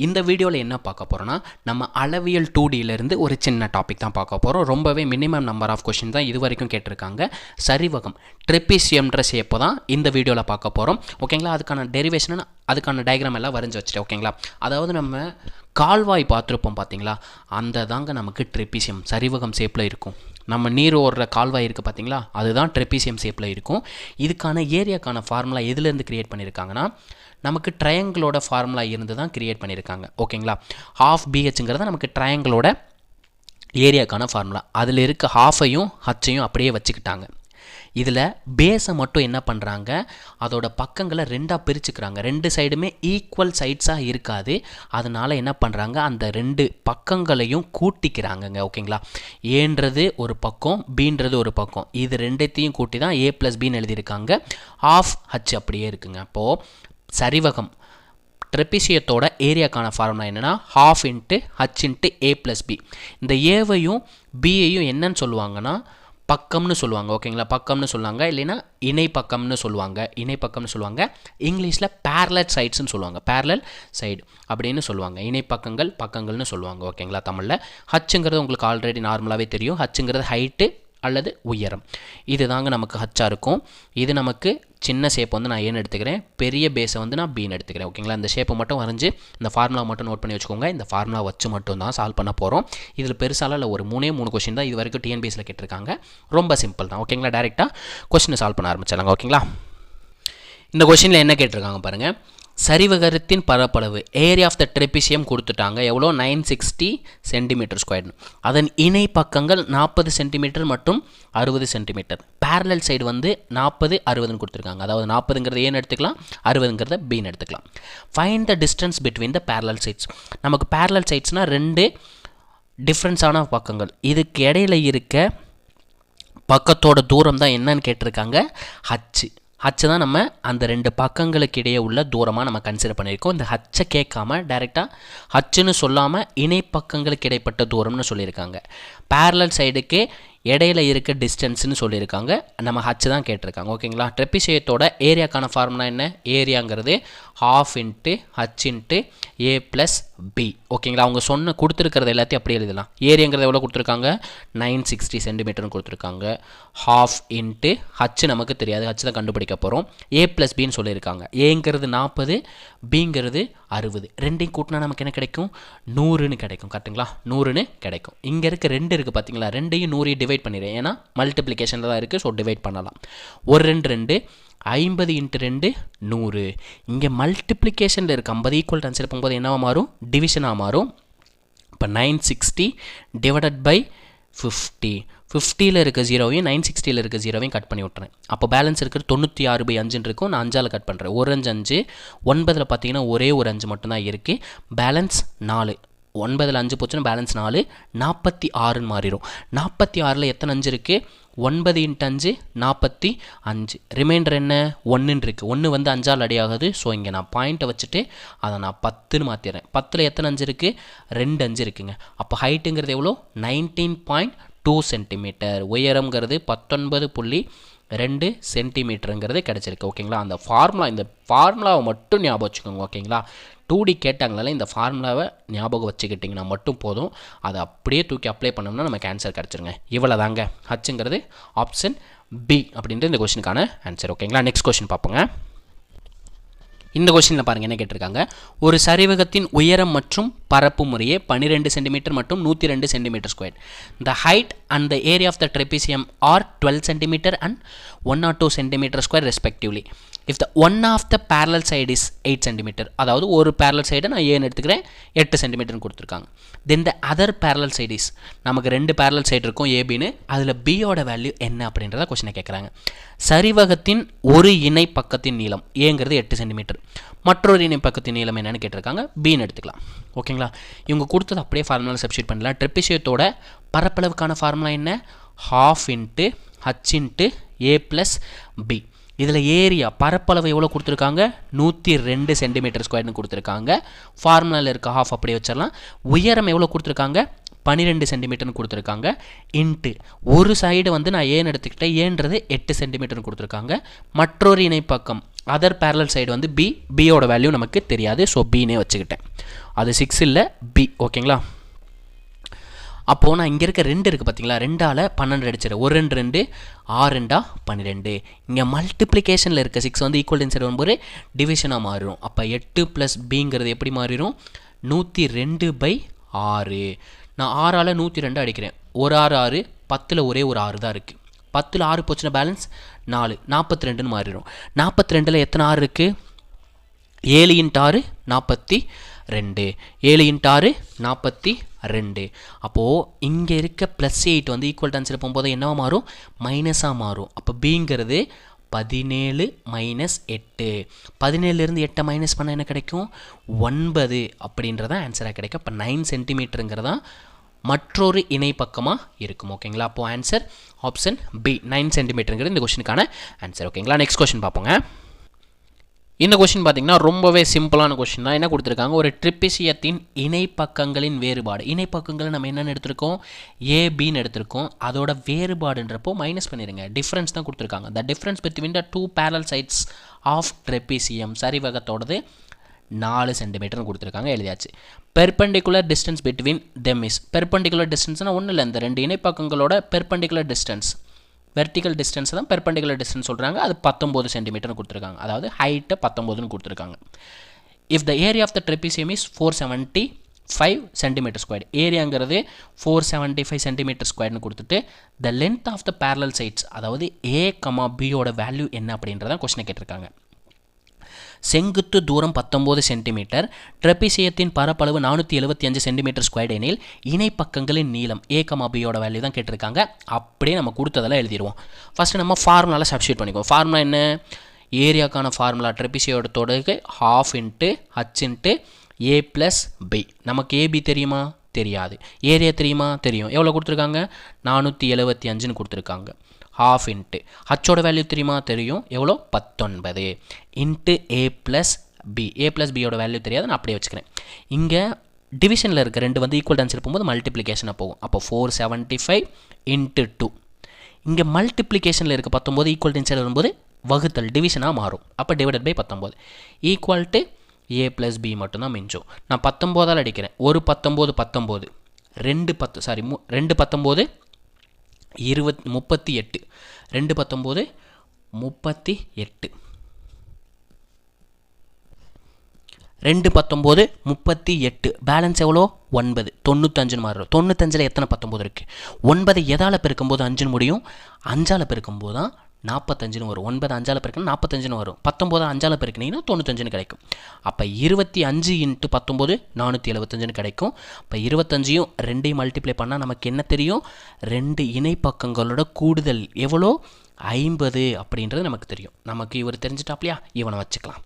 இந்த வீடியோவில் என்ன பார்க்க போகிறோன்னா நம்ம அளவியல் 2Dயிலேருந்து ஒரு சின்ன டாபிக் தான் பார்க்க போகிறோம். ரொம்பவே மினிமம் நம்பர் ஆஃப் கொஷின் தான் இது வரைக்கும் கேட்டிருக்காங்க. சரிவகம் ட்ரெப்பீசியம்ன்ற ஷேப்பை தான் இந்த வீடியோவில் பார்க்க போகிறோம். ஓகேங்களா, அதுக்கான டெரிவேஷன் அதுக்கான டயக்ராம் எல்லாம் வரைஞ்சி வச்சுட்டு ஓகேங்களா. அதாவது நம்ம கால்வாய் பார்த்துருப்போம் பார்த்தீங்களா, அந்த தாங்க நமக்கு ட்ரெப்பீசியம் சரிவகம் ஷேப்பில் இருக்கும். நம்ம நீர் ஓடுற கால்வாய் இருக்குது பார்த்தீங்களா, அதுதான் ட்ரெப்பீசியம் ஷேப்பில் இருக்கும். இதுக்கான ஏரியாக்கான ஃபார்முலா எதுலேருந்து க்ரியேட் பண்ணியிருக்காங்கன்னா நமக்கு ட்ரையாங்கிளோட ஃபார்முலா இருந்து தான் க்ரியேட் பண்ணியிருக்காங்க. ஓகேங்களா, ஹாஃப் பிஹெச்ங்கிறத நமக்கு ட்ரையாங்கிளோட ஏரியாக்கான ஃபார்முலா. அதில் இருக்க ஹாஃபையும் ஹச்சையும் அப்படியே வச்சுக்கிட்டாங்க. இதில் பேஸை மட்டும் என்ன பண்ணுறாங்க, அதோட பக்கங்களை ரெண்டாக பிரிச்சுக்கிறாங்க. ரெண்டு சைடுமே ஈக்குவல் சைட்ஸாக இருக்காது. அதனால் என்ன பண்ணுறாங்க, அந்த ரெண்டு பக்கங்களையும் கூட்டிக்கிறாங்கங்க. ஓகேங்களா, ஏன்றது ஒரு பக்கம், பீன்றது ஒரு பக்கம். இது ரெண்டுத்தையும் கூட்டி தான் ஏ ப்ளஸ் பின்னு எழுதியிருக்காங்க. ஆஃப் ஹச் அப்படியே இருக்குங்க. அப்போது சரிவகம் ட்ரெப்பீசியத்தோட ஏரியாக்கான ஃபார்முலா என்னென்னா ஹாஃப் இன்ட்டு ஹச் இன்ட்டு ஏ ப்ளஸ் பி. இந்த ஏவையும் பியையும் என்னன்னு சொல்லுவாங்கன்னா பக்கம்னு சொல்லுவாங்க. ஓகேங்களா, பக்கம்னு சொல்லுவாங்க, இல்லைன்னா இணை பக்கம்னு சொல்லுவாங்க. இணை பக்கம்னு சொல்லுவாங்க. இங்கிலீஷில் பேரலல் சைட்ஸ்ன்னு சொல்லுவாங்க. பேரலல் சைடு அப்படின்னு சொல்லுவாங்க. இணை பக்கங்கள் பக்கங்கள்னு சொல்லுவாங்க. ஓகேங்களா, தமிழில் ஹச்சுங்கிறது உங்களுக்கு ஆல்ரெடி நார்மலாகவே தெரியும். ஹச்சுங்கிறது ஹைட்டு அல்லது உயரம். இது தாங்க நமக்கு ஹச்சாக இருக்கும். இது நமக்கு சின்ன ஷேப் வந்து நான் ஏன்னு எடுத்துக்கிறேன், பெரிய பேஸை வந்து நான் பீன்னு எடுத்துக்கிறேன். ஓகேங்களா, இந்த ஷேப்பை மட்டும் வரைஞ்சி இந்த ஃபார்முலா மட்டும் நோட் பண்ணி வச்சுக்கோங்க. இந்த ஃபார்முலா வச்சு மட்டும் தான் சால்வ் பண்ண போகிறோம். இதில் பெருசால இல்லை, ஒரு 3 கொஷின் தான் இது வரைக்கும் டிஎன்பிஎஸ்சியில் கேட்டிருக்காங்க. ரொம்ப சிம்பிள் தான். ஓகேங்களா, டேரெக்டாக கொஷினை சால்வ் பண்ண ஆரம்பிச்சிடலாங்க. ஓகேங்களா, இந்த கொஷினில் என்ன கேட்டிருக்காங்க பாருங்கள். சரிவகத்தின் பரப்பளவு ஏரியா ஆஃப் த ட்ரெப்பீசியம் கொடுத்துட்டாங்க. எவ்வளோ 960 சென்டிமீட்டர் ஸ்கொயர்னு. அதன் இணை பக்கங்கள் 40 சென்டிமீட்டர் மற்றும் 60 சென்டிமீட்டர். பேரலல் சைடு வந்து 40 60ன்னு கொடுத்துருக்காங்க. அதாவது 40ங்கிறது ஏன்னு எடுத்துக்கலாம், 60ங்கிறத பின்னு எடுத்துக்கலாம். Find the distance between the parallel sides. நமக்கு பேரலல் சைட்ஸ்னால் ரெண்டு டிஃப்ரென்ஸான பக்கங்கள். இதுக்கு இடையில இருக்க பக்கத்தோட தூரம் தான் என்னன்னு கேட்டிருக்காங்க, ஹச்சு. ஹச்சு தான் நம்ம அந்த ரெண்டு பக்கங்களுக்கு இடையே உள்ள தூரமாக நம்ம கன்சிடர் பண்ணியிருக்கோம். இந்த ஹச்சை கேட்காம டைரெக்டாக ஹச்சுன்னு சொல்லாமல் இணை பக்கங்களுக்கு இடைப்பட்ட தூரம்னு சொல்லியிருக்காங்க. பேரலல் சைடுக்கு இடையில இருக்க டிஸ்டன்ஸ்னு சொல்லியிருக்காங்க. நம்ம ஹச்சு தான் கேட்டிருக்காங்க. ஓகேங்களா, ட்ரெப்பீசியத்தோட ஏரியாக்கான ஃபார்முலா என்ன, ஏரியாங்கிறது ஹாஃப் இன்ட்டு ஹச் இன்ட்டு ஏ ப்ளஸ் பி. ஓகேங்களா, அவங்க சொன்ன கொடுத்துருக்கிறது எல்லாத்தையும் அப்படியே எழுதலாம். ஏரியாங்கிறது எவ்வளோ கொடுத்துருக்காங்க, 960 சென்டிமீட்டர்னு கொடுத்துருக்காங்க. ஹாஃப் இன்ட்டு ஹச் நமக்கு தெரியாது, ஹச் தான் கண்டுபிடிக்க போகிறோம். ஏ ப்ளஸ் பின்னு சொல்லியிருக்காங்க. ஏங்கிறது 40, பிங்கிறது 60. ரெண்டையும் கூட்டினா நமக்கு என்ன கிடைக்கும், 100ன்னு கிடைக்கும். கரெக்டுங்களா, 100ன்னு கிடைக்கும். இங்கே இருக்க 2 இருக்குது பார்த்தீங்களா, ரெண்டையும் 100 டிவைட் பண்ணிடுறேன். ஏன்னா மல்டிப்ளிகேஷனில் தான் இருக்குது, ஸோ டிவைட் பண்ணலாம். ஒரு 2 50 இன்ட்டு 2 100. இங்கே மல்டிப்ளிகேஷனில் இருக்குது. 50 ஈக்குவல் கன்சிடர் பண்ணும்போது என்னவா மாறும், டிவிஷனாக மாறும். இப்போ 960 டிவைடட் பை 50. 50ல் இருக்க 0வையும் 960ல் இருக்க 0வையும் கட் பண்ணி விட்டுறேன். அப்போ பேலன்ஸ் இருக்கிறது 96/5 இருக்கும். நான் 5ஆல் கட் பண்ணுறேன். ஒரு 5 9ல் பார்த்தீங்கன்னா ஒரே ஒரு 5 மட்டும்தான் இருக்குது. பேலன்ஸ் 4. 9ல் 5 போச்சுன்னா பேலன்ஸ் 4, 46ன்னு மாறிடும். 46ல் எத்தனை 5 இருக்குது, 9 இன்ட்டு 5 45. ரிமைண்டர் என்ன, 1ன்னு இருக்குது. 1 வந்து 5ஆல் அடி ஆகுது. ஸோ இங்கே நான் பாயிண்ட்டை வச்சுட்டு அதை நான் 10ன்னு மாற்றிடுறேன். 10ல் எத்தனை 5 இருக்குது, 2 5 இருக்குங்க. அப்போ ஹைட்டுங்கிறது எவ்வளோ, 19.2 சென்டிமீட்டர். உயரம்ங்கிறது 19.2 சென்டிமீட்டருங்கிறது கிடச்சிருக்கு. ஓகேங்களா, அந்த ஃபார்முலா, இந்த ஃபார்முலாவை மட்டும் ஞாபகம் வச்சுக்கோங்க. ஓகேங்களா, 2D கேட்டாங்களால இந்த ஃபார்முலாவை ஞாபகம் வச்சுக்கிட்டிங்கன்னா மட்டும் போதும். அதை அப்படியே தூக்கி அப்ளை பண்ணோம்னா நமக்கு ஆன்சர் கிடச்சிருங்க. இவ்வளோ தாங்க. ஹச்சுங்கிறது ஆப்ஷன் பி அப்படின்ட்டு இந்த கொஷினுக்கான ஆன்சர். ஓகேங்களா, நெக்ஸ்ட் கொஷின் பார்ப்போங்க. இந்த கொஷினில் பாருங்கள் என்ன கேட்டிருக்காங்க. ஒரு சரிவகத்தின் உயரம் மற்றும் பரப்பு முறையே 12 சென்டிமீட்டர் மற்றும் 102 centimetre square. The height and the area of the trapezium are 12 centimetre and 102 centimetre square respectively. If the one of the parallel side is 8 centimetre. அதாவது ஒரு பேரலல் சைடை நான் ஏன்னு எடுத்துக்கிறேன், 8 சென்டிமீட்டர்னு கொடுத்துருக்காங்க. Then the other parallel side is, நமக்கு 2 parallel side இருக்கும் ஏபின்னு, அதில் பியோட வேல்யூ என்ன அப்படின்றத கொஸ்டினை கேட்குறாங்க. சரிவகத்தின் ஒரு இணை பக்கத்தின் நீளம் ஏங்கிறது 8 சென்டிமீட்டர், மற்றொரு இணை பக்கத்தின் நீளம் என்னன்னு கேட்டிருக்காங்க, பின்னு எடுத்துக்கலாம். ஓகேங்களா, இவங்க கொடுத்தது அப்படியே ஃபார்முலா சப்ஸ்டியூட் பண்ணலாம். ட்ரெப்பீசியத்தோட பரப்பளவுக்கான ஃபார்முலா என்ன, ஹாஃப் இன்ட்டு ஹச் இன்ட்டு ஏ ப்ளஸ் பி. இதில் ஏரியா பரப்பளவு எவ்வளோ கொடுத்துருக்காங்க, 102 சென்டிமீட்டர் ஸ்கொயர்னு கொடுத்துருக்காங்க. ஃபார்முலாவில் இருக்க ஹாஃப் அப்படியே வச்சிடலாம். உயரம் எவ்வளோ கொடுத்துருக்காங்க, 12 சென்டிமீட்டர்னு கொடுத்துருக்காங்க. இன்ட்டு ஒரு சைடு வந்து நான் ஏன்னு எடுத்துக்கிட்டேன், ஏன்றது 8 சென்டிமீட்டர்னு கொடுத்துருக்காங்க. மற்றொரு இணைப்பக்கம் அதர் பேரலல் சைடு வந்து பி, பியோட வேல்யூ நமக்கு தெரியாது. ஸோ பின்னே வச்சுக்கிட்டேன். அது 6 இல்லை, பி. ஓகேங்களா? அப்போது நான் இங்கே இருக்க 2 இருக்குது பார்த்தீங்களா, 2ஆல் 12 அடிச்சிடும். 1 2 2, 6 2 12. இங்கே மல்டிப்ளிகேஷனில் இருக்க 6 வந்து ஈக்குவல் டு சைடு வரும்போது டிவிஷனாக மாறிடும். அப்போ 8 + பிங்கிறது எப்படி மாறிடும்? 102/6. நான் 6ஆல் 102 அடிக்கிறேன். ஒரு 6 6, 10ல் ஒரே ஒரு 6 தான் இருக்குது. 10ல் 6 போச்சுன்னா பேலன்ஸ் 4, 42ன்னு மாறிடும். 42ல் எத்தனை 6 இருக்குது? 7 × 6 42. 7 × 6 42. அப்போது இங்கே இருக்க +8 வந்து ஈக்குவல் டு ஆன்சர் போகும்போது என்னவா மாறும்? மைனஸாக மாறும். அப்போ பிங்கிறது 17 - 8. 17லேருந்து 8 மைனஸ் பண்ணால் என்ன கிடைக்கும்? 9 அப்படின்றதான் ஆன்சராக கிடைக்கும். அப்போ 9 சென்டிமீட்டருங்கிறதா மற்றொரு இணை பக்கமாக இருக்கும். ஓகேங்களா? அப்போது ஆன்சர் ஆப்ஷன் பி, 9 சென்டிமீட்டருங்கிறது இந்த கொஷினுக்கான ஆன்சர். ஓகேங்களா? நெக்ஸ்ட் கொஷின் பார்ப்போங்க. இந்த கொஷின் பார்த்தீங்கன்னா ரொம்பவே சிம்பிளான கொஷின் தான். என்ன கொடுத்துருக்காங்க? ஒரு ட்ரிபிசியத்தின் இணைப்பக்கங்களின் வேறுபாடு. இணைப்பக்கங்களை நம்ம என்னென்னு எடுத்திருக்கோம்? ஏபின்னு எடுத்திருக்கோம். அதோட வேறுபாடுன்றப்போ மைனஸ் பண்ணிடுங்க. டிஃப்ரென்ஸ் தான் கொடுத்துருக்காங்க. The difference between the 2 parallel sides of trapezium, சரிவகத்தோடது 4 சென்டிமீட்டர்னு கொடுத்துருக்காங்க. எழுதியாச்சு. Perpendicular distance between them is. Perpendicular டிஸ்டன்ஸ்னால் ஒன்றும் இல்லை, இந்த 2 இணைப்பக்கங்களோட பெர்பெண்டிகுலர் டிஸ்டன்ஸ், வெர்டிக்கல் டிஸ்டன்ஸ் தான் பெர்பெண்டிகுலர் டிஸ்டன்ஸ் சொல்கிறாங்க. அது 19 சென்டிமீட்டர்னு கொடுத்துருக்காங்க. அதாவது ஹைட்டை 19ன்னு கொடுத்துருக்காங்க. If the area of the trapezium is 475 centimetre square, ஏரியாங்கிறது 475 சென்டிமீட்டர் ஸ்கொயர்னு கொடுத்துட்டு the length of the parallel sides, அதாவது ஏ கமா பியோட வேல்யூ என்ன அப்படின்றதான் கொஸ்டினை கேட்டிருக்காங்க. செங்குத்து தூரம் 19 சென்டிமீட்டர், ட்ரெபிசியத்தின் பரப்பளவு 475 சென்டிமீட்டர் ஸ்கொயர் எனில் இணைப்பக்கங்களின் நீளம் ஏ கமா பியோட வேல்யூ தான் கேட்டிருக்காங்க. அப்படியே நம்ம கொடுத்ததெல்லாம் எழுதிடுவோம். ஃபஸ்ட்டு நம்ம ஃபார்முலாவில் சப்ஸ்டியூட் பண்ணிக்குவோம். ஃபார்முலா என்ன? ஏரியாக்கான ஃபார்முலா ட்ரெபிசியோட தொடருக்கு ½ × h × a + b. நமக்கு ஏபி தெரியுமா? தெரியாது. ஏரியா தெரியுமா? தெரியும். எவ்வளோ கொடுத்துருக்காங்க? 475ன்னு கொடுத்துருக்காங்க. ½ × ஹச்சோட வேல்யூ தெரியுமா? தெரியும். எவ்வளோ? 19 × a + b. a + பியோட வேல்யூ தெரியாது, நான் அப்படியே வச்சுக்கிறேன். இங்கே டிவிஷனில் இருக்க 2 வந்து ஈக்குவல் ஆன்சர் போகும்போது மல்டிப்ளிகேஷனாக போகும். அப்போ 475 × 2. இங்கே மல்டிப்ளிகேஷனில் இருக்க 19 ஈக்குவல் ஆன்சர் வரும்போது வகுத்தல் டிவிஷனாக மாறும். அப்போ divided by 19 equal to a + b மட்டும்தான் மிஞ்சும். நான் 19ஆல் அடிக்கிறேன். ஒரு 19 19, 2 19 38, 2 19 38, 2 19 38, பேலன்ஸ் எவ்வளோ? 9, 95ன்னு மாறும். 95ல் எத்தனை 19 இருக்குது? 9 எதால் பெருக்கும்போது 5ன்னு முடியும்? 5ஆல் பெருக்கும்போது தான் 45ன்னு வரும். 9 5ஆல் பெருக்கணும் 45ன்னு வரும். 19 5ஆல் பெருக்கினீங்கன்னா 95ன்னு கிடைக்கும். அப்போ 25 × 19 475ன்னு கிடைக்கும். இப்போ 25யும் 2ஐயும் மல்டிப்ளை பண்ணால் நமக்கு என்ன தெரியும்? 2 இணைப்பக்கங்களோட கூடுதல் எவ்வளோ? 50 அப்படின்றது நமக்கு தெரியும். நமக்கு இவர் தெரிஞ்சிட்டாப்லையா? இவனை வச்சுக்கலாம்.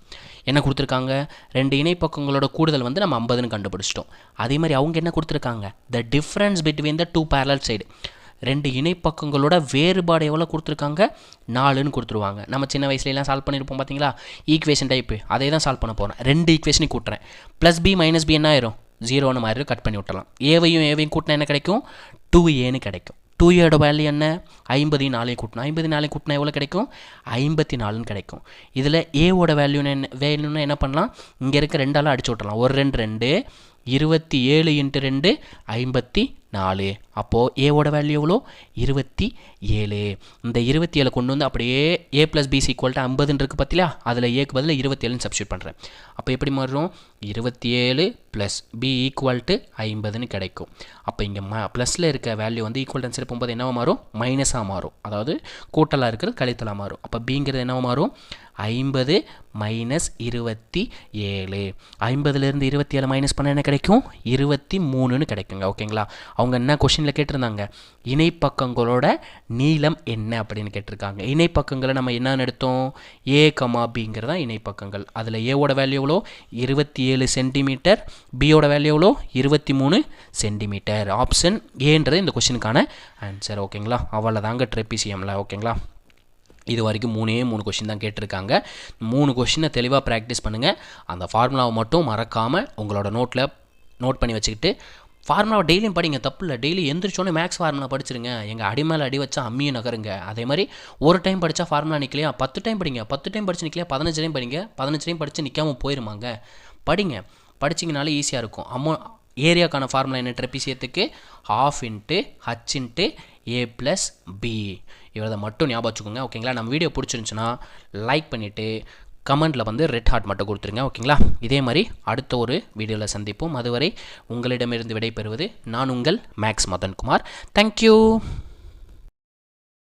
என்ன கொடுத்துருக்காங்க? 2 இணைப்பக்கங்களோட கூடுதல் வந்து நம்ம 50ன்னு கண்டுபிடிச்சிட்டோம். அதே மாதிரி அவங்க என்ன கொடுத்துருக்காங்க? The difference between the 2 parallel side, 2 இணைப்பக்கங்களோட வேறுபாடு எவ்வளோ கொடுத்துருக்காங்க? 4ன்னு கொடுத்துருவாங்க. நம்ம சின்ன வயசுலலாம் சால்வ் பண்ணியிருப்போம் பார்த்தீங்களா? ஈக்குவேஷன் டைப்பு அதே தான் சால்வ் பண்ண போகிறேன். 2 ஈக்குவேஷனையும் கூட்டுறேன். +b - b என்ன ஆயிரும்? 0ன்னு மாதிரி கட் பண்ணி விட்டலாம். ஏவையும் கூட்டினா என்ன கிடைக்கும்? 2aன்னு கிடைக்கும். 2a வேல்யூ என்ன? 50 4 கூட்டினா 50 4 கூட்டினா எவ்வளோ கிடைக்கும்? 54ன்னு கிடைக்கும். இதில் ஏவோட வேல்யூன்னு என்ன பண்ணலாம்? இங்கே இருக்க 2ஆல் அடிச்சு விட்டலாம். 1 2 2, 27 × 2 54. அப்போது ஏவோட வேல்யூ எவ்வளோ? 27. இந்த 27 கொண்டு வந்து அப்படியே a + b = 50ன்னு இருக்குது பார்த்தியா? அதில் ஏக்கு பதில் 27ன்னு சப்ஸ்டியூட் பண்ணுறேன். அப்போ எப்படி மாறும்? 27 + b = 50ன்னு கிடைக்கும். அப்போ இங்கே ப்ளஸில் இருக்க வேல்யூ வந்து ஈக்குவல் ஆன்சர் போகும்போது என்னவா மாறும்? மைனஸாக மாறும். அதாவது கூட்டலாக இருக்கிறது கழித்தலாக மாறும். அப்போ பிங்கிறது என்னவா மாறும்? 50 - 27. 50லேருந்து 27 மைனஸ் பண்ண என்ன கிடைக்கும்? 23ன்னு கிடைக்குங்க. ஓகேங்களா? அவங்க என்ன கொஷினில் கேட்டிருந்தாங்க? இணைப்பக்கங்களோட நீளம் என்ன அப்படின்னு கேட்டிருக்காங்க. இணைப்பக்கங்களை நம்ம என்னன்னு எடுத்தோம்? ஏ கமா பிங்கிறது தான் இணைப்பக்கங்கள். அதில் ஏவோட வேல்யூ எவ்வளோ? 27 சென்டிமீட்டர், பியோட வேல்யூ எவ்வளோ? 23 சென்டிமீட்டர். ஆப்ஷன் ஏன்றது இந்த கொஷினுக்கான ஆன்சர். ஓகேங்களா? அவ்வளோதாங்க ட்ரெபிசியமில். ஓகேங்களா? இது வரைக்கும் 3 கொஷின் தான் கேட்டிருக்காங்க. 3 கொஷினை தெளிவாக ப்ராக்டிஸ் பண்ணுங்கள். அந்த ஃபார்முலாவை மட்டும் மறக்காமல் உங்களோட நோட் பண்ணி வச்சுக்கிட்டு ஃபார்முலாவை டெய்லியும் படிங்க, தப்பு இல்லை. டெய்லி எந்திரிச்சோன்னே மேக்ஸ் ஃபார்முலா படிச்சிருங்க. எங்கள் அடி மேலே அடி வச்சா அம்மியும் நகருங்க. அதே மாதிரி ஒரு டைம் படித்தா ஃபார்முலா நிற்கலையா 10 டைம் படிங்க, 10 டைம் படித்து நிற்கலையா 15 டைம் படிங்க, 15 டைம் படித்து நிற்காமல் போயிருமாங்க. படிங்க, படிச்சிங்கனாலே ஈஸியாக இருக்கும். ஏரியாக்கான ஃபார்முலா என்ன ட்ரெப்பிசியத்துக்கு? ½ × h × a + b. இதை மட்டும் ஞாபகம் வச்சுக்கோங்க. ஓகேங்களா? நம்ம வீடியோ பிடிச்சிருந்துச்சுன்னா லைக் பண்ணிவிட்டு கமெண்ட்டில் வந்து ரெட் ஹார்ட் மட்டும் கொடுத்துருங்க. ஓகேங்களா? இதே மாதிரி அடுத்த ஒரு வீடியோவில் சந்திப்போம். அதுவரை உங்களிடமிருந்து விடைபெறுவது நான் உங்கள் மேக்ஸ் மதன்குமார். தேங்க்யூ.